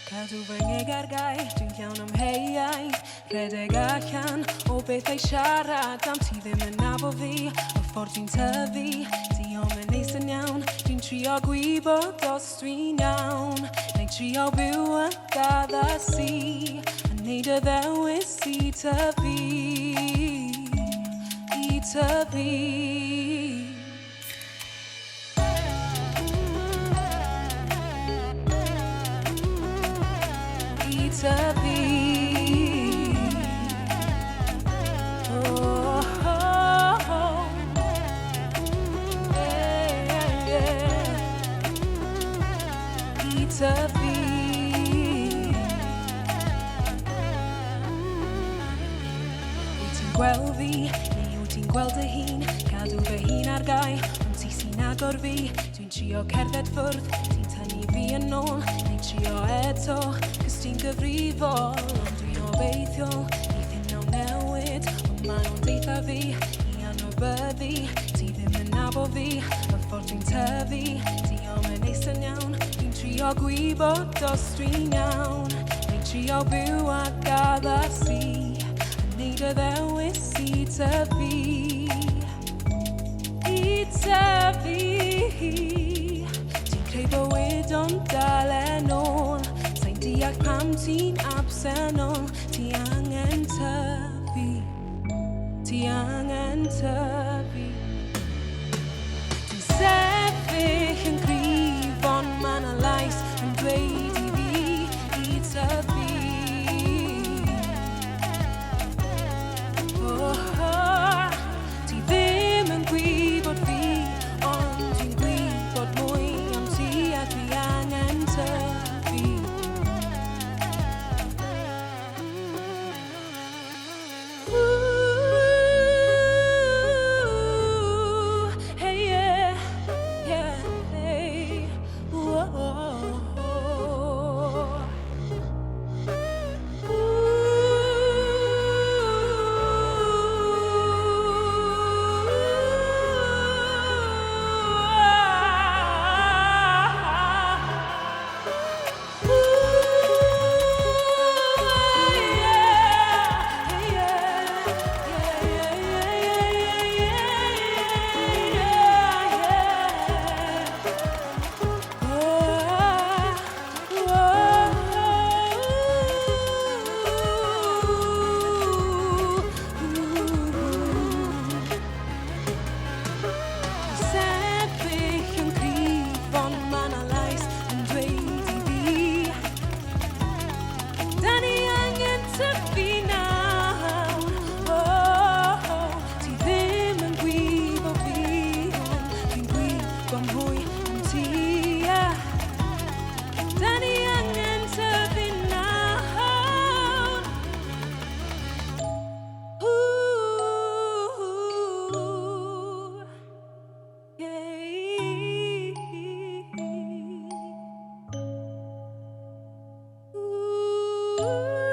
Cadw fy ngegargau, dwi'n iawn am heiaeth. Rhedeg allan o beth ei siarad am ti ddim yn nabo fi. Y ffordd dwi'n tyfu, diolch yn neis yn iawn. Dwi'n trio gwybod os dwi'n iawn, neu trio byw yn gaddasu, yn neud y ddewis i tyfu, i tyfu. Tyfu. Oh, oh, oh. Yeah, yeah. I tyfu. Wyt ti'n gweld fi, neu wyt ti'n gweld dy hun? Cadw fy hun ar gau, ond ti sy'n agor fi. Dwi'n trio cerdded ffwrdd, ti'n tynnu fi yn ôl, neu trio eto, cos ti'n gyfrifol. Ond dwi'n obeithio, neith hyn o newid, ond maen nhw'n deitha fi i anwybyddu. Ti ddim yn nabo fi, y ffordd dwi'n tyfu, diolch yn neis yn iawn. Dwi'n trio gwybod os dwi'n iawn, neu trio byw a gaddasu, yn neud y ddewis i tyfu, i tyfu. Ti'n creu bywyd ond dal yn ôl, sa'n deall pam ti'n absennol. Ti angen tyfu, ti angen tyfu. Dwi'n sefyll yn gryf ond ma' 'na lais yn dweud i fi i tyfu. Ti ddim yn gwybod fi, ond dwi'n gwybod mwy am ti a dwi angen tyfu. Hey yeah, yeah, hey, whoa. Ooh.